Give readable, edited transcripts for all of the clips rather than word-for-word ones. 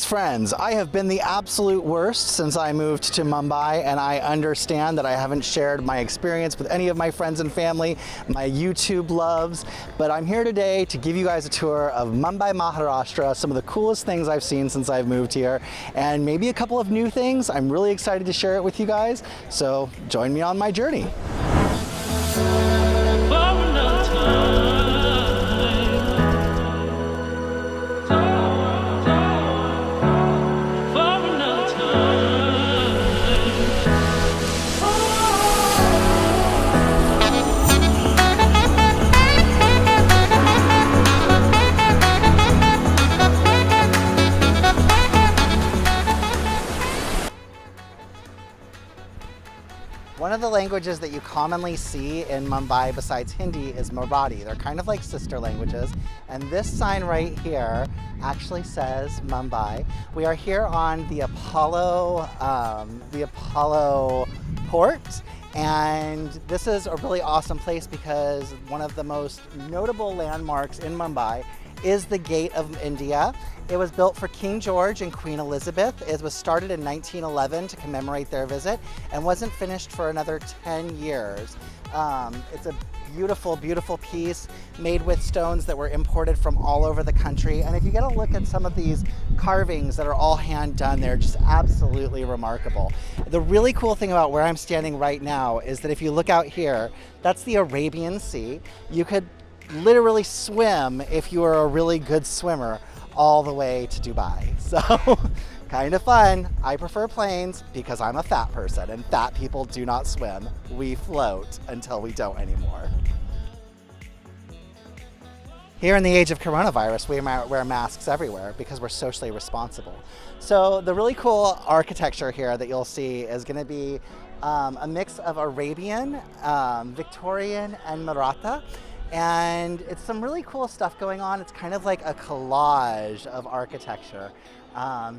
friends, I have been the absolute worst since I moved to Mumbai, and I understand that I haven't shared my experience with any of my friends and family, my YouTube loves, but I'm here today to give you guys a tour of Mumbai, Maharashtra, some of the coolest things I've seen since I've moved here, and maybe a couple of new things. I'm really excited to share it with you guys, so join me on my journey. One of the languages that you commonly see in Mumbai besides Hindi is Marathi. They're kind of like sister languages. And this sign right here actually says Mumbai. We are here on the Apollo port. And this is a really awesome place because one of the most notable landmarks in Mumbai is the Gate of India. It was built for King George and Queen Elizabeth. It was started in 1911 to commemorate their visit and wasn't finished for another 10 years. It's a beautiful, beautiful piece made with stones that were imported from all over the country. And if you get a look at some of these carvings that are all hand done, they're just absolutely remarkable. The really cool thing about where I'm standing right now is that if you look out here, that's the Arabian Sea. You could literally swim if you were a really good swimmer all the way to Dubai. So kind of fun. I prefer planes because I'm a fat person and fat people do not swim. We float until we don't anymore. Here in the age of coronavirus, we wear masks everywhere because we're socially responsible. So the really cool architecture here that you'll see is going to be a mix of Arabian, Victorian, and Maratha. And it's some really cool stuff going on. It's kind of like a collage of architecture.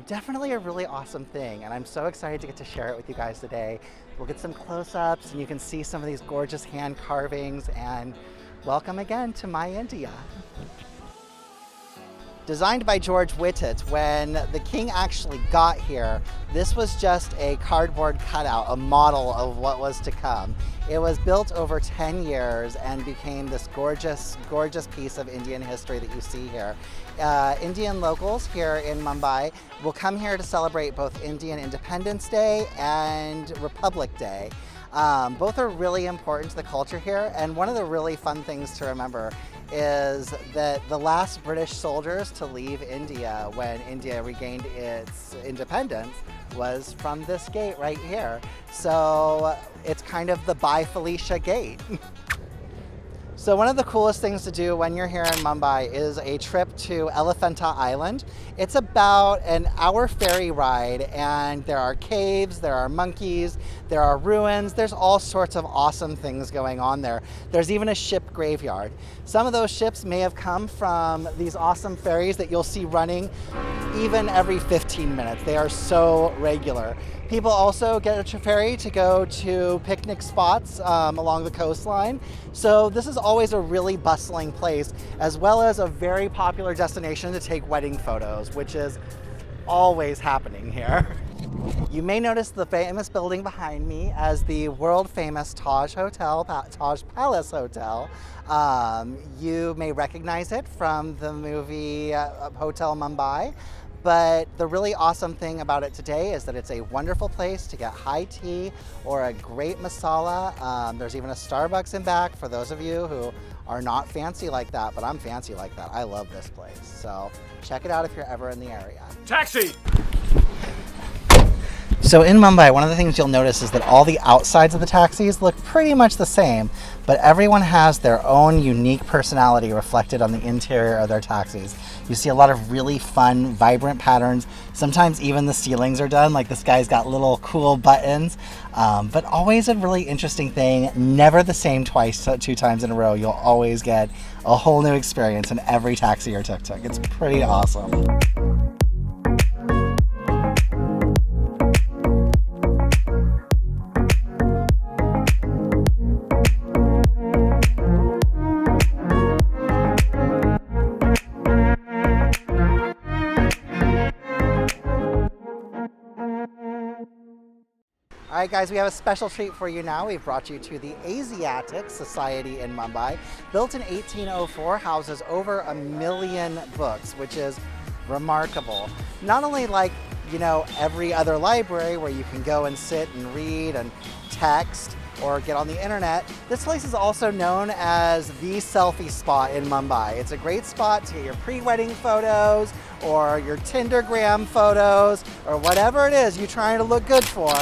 Definitely a really awesome thing, and I'm so excited to get to share it with you guys today. We'll get some close-ups and you can see some of these gorgeous hand carvings, and welcome again to my India. Designed by George Whittet, when the king actually got here, this was just a cardboard cutout, a model of what was to come. It was built over 10 years and became this gorgeous, gorgeous piece of Indian history that you see here. Indian locals here in Mumbai will come here to celebrate both Indian Independence Day and Republic Day. Both are really important to the culture here, and one of the really fun things to remember is that the last British soldiers to leave India when India regained its independence was from this gate right here. So it's kind of the Bye Felicia gate. So one of the coolest things to do when you're here in Mumbai is a trip to Elephanta Island. It's about an hour ferry ride, and there are caves, there are monkeys, there are ruins, there's all sorts of awesome things going on there. There's even a ship graveyard. Some of those ships may have come from these awesome ferries that you'll see running even every 15 minutes. They are so regular. People also get a ferry to go to picnic spots along the coastline. So this is always a really bustling place, as well as a very popular destination to take wedding photos, which is always happening here. You may notice the famous building behind me as the world famous Taj Palace Hotel. You may recognize it from the movie Hotel Mumbai. But the really awesome thing about it today is that it's a wonderful place to get high tea or a great masala. There's even a Starbucks in back for those of you who are not fancy like that, but I'm fancy like that. I love this place. So check it out if you're ever in the area. Taxi! So in Mumbai, one of the things you'll notice is that all the outsides of the taxis look pretty much the same, but everyone has their own unique personality reflected on the interior of their taxis. You see a lot of really fun, vibrant patterns. Sometimes even the ceilings are done, like this guy's got little cool buttons, but always a really interesting thing. Never the same two times in a row. You'll always get a whole new experience in every taxi or tuk-tuk. It's pretty awesome. right, guys, we have a special treat for you now. We've brought you to the Asiatic Society in Mumbai. Built in 1804, houses over 1 million books, which is remarkable. Not only like, you know, every other library where you can go and sit and read and text or get on the internet, this place is also known as the selfie spot in Mumbai. It's a great spot to get your pre-wedding photos or your Tindergram photos or whatever it is you're trying to look good for.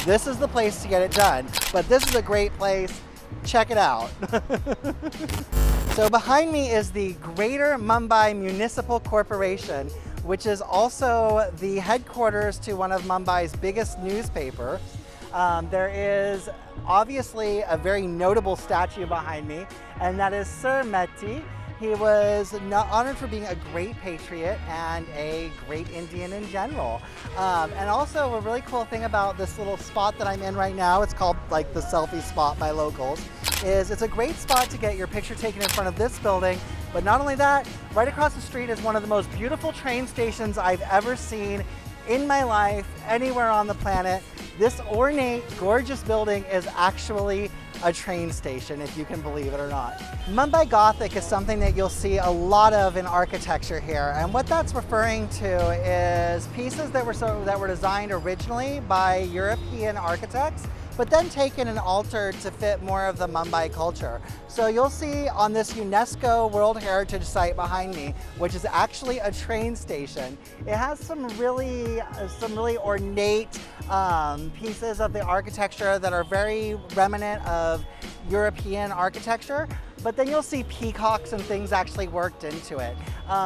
This is the place to get it done. But this is a great place. Check it out. So behind me is the Greater Mumbai Municipal Corporation, which is also the headquarters to one of Mumbai's biggest newspapers. There is obviously a very notable statue behind me, and that is Sir Mehdi. He was honored for being a great patriot and a great Indian in general. And also a really cool thing about this little spot that I'm in right now, it's called like the selfie spot by locals, is it's a great spot to get your picture taken in front of this building. But not only that, right across the street is one of the most beautiful train stations I've ever seen in my life, anywhere on the planet. This ornate, gorgeous building is actually a train station, if you can believe it or not. Mumbai Gothic is something that you'll see a lot of in architecture here, and what that's referring to is pieces that were designed originally by European architects, but then taken and altered to fit more of the Mumbai culture. So you'll see on this UNESCO World Heritage Site behind me, which is actually a train station, it has some really ornate pieces of the architecture that are very remnant of European architecture. But then you'll see peacocks and things actually worked into it.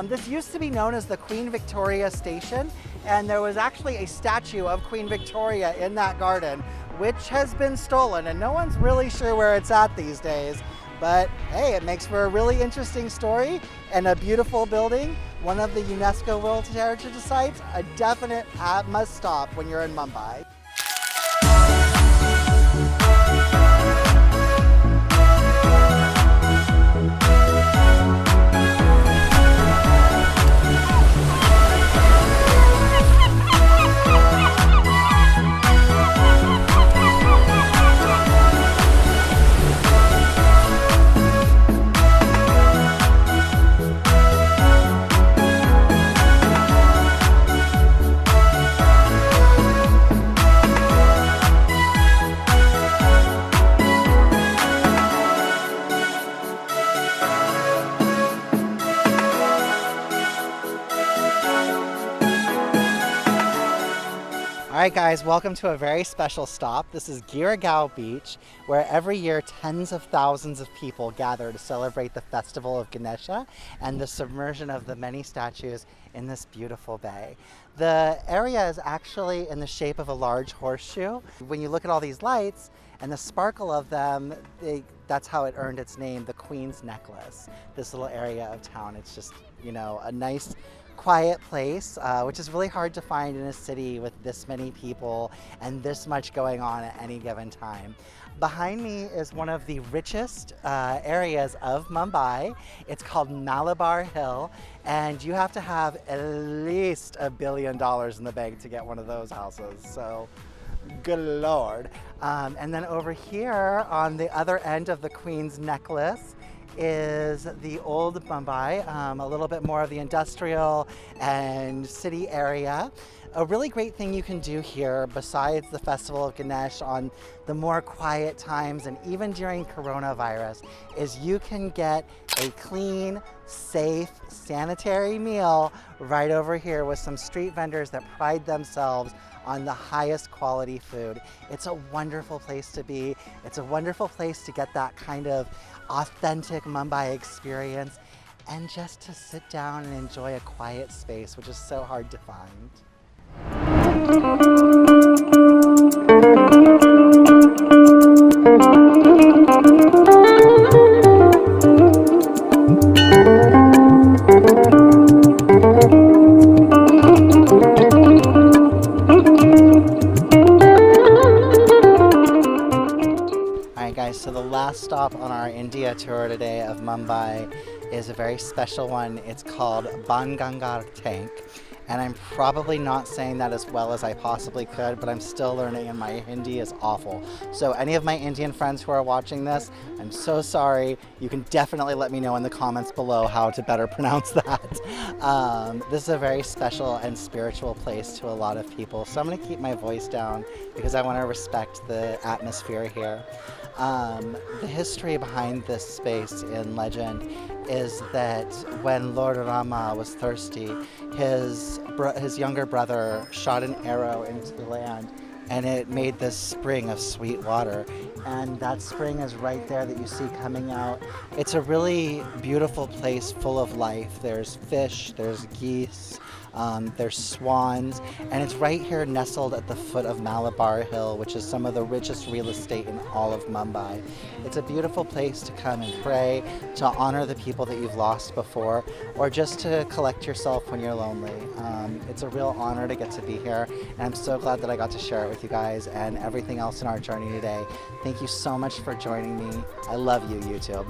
This used to be known as the Queen Victoria Station, and there was actually a statue of Queen Victoria in that garden, which has been stolen, and no one's really sure where it's at these days. But hey, it makes for a really interesting story and a beautiful building. One of the UNESCO World Heritage Sites, a definite must stop when you're in Mumbai. Alright guys, welcome to a very special stop. This is Giragaon Beach, where every year tens of thousands of people gather to celebrate the festival of Ganesha and the submersion of the many statues in this beautiful bay. The area is actually in the shape of a large horseshoe. When you look at all these lights and the sparkle of them, that's how it earned its name, the Queen's Necklace. This little area of town, it's just, you know, a nice quiet place, which is really hard to find in a city with this many people and this much going on at any given time. Behind me is one of the richest areas of Mumbai. It's called Malabar Hill, and you have to have at least $1 billion in the bank to get one of those houses. So, good Lord. And then over here on the other end of the Queen's Necklace is the old Mumbai, a little bit more of the industrial and city area. A really great thing you can do here, besides the Festival of Ganesh on the more quiet times and even during coronavirus, is you can get a clean, safe, sanitary meal right over here with some street vendors that pride themselves on the highest quality food. It's a wonderful place to be. It's a wonderful place to get that kind of authentic Mumbai experience and just to sit down and enjoy a quiet space, which is so hard to find. So the last stop on our India tour today of Mumbai is a very special one. It's called Bangangar Tank. and I'm probably not saying that as well as I possibly could, but I'm still learning and my Hindi is awful. So any of my Indian friends who are watching this, I'm so sorry. You can definitely let me know in the comments below how to better pronounce that. This is a very special and spiritual place to a lot of people, so I'm going to keep my voice down because I want to respect the atmosphere here. The history behind this space in legend is that when Lord Rama was thirsty, his younger brother shot an arrow into the land and it made this spring of sweet water. And that spring is right there that you see coming out. It's a really beautiful place full of life. There's fish, there's geese, there's swans, and it's right here nestled at the foot of Malabar Hill, which is some of the richest real estate in all of Mumbai. It's a beautiful place to come and pray, to honor the people that you've lost before, or just to collect yourself when you're lonely. It's a real honor to get to be here, and I'm so glad that I got to share it with you guys and everything else in our journey today. Thank you so much for joining me. I love you, YouTube.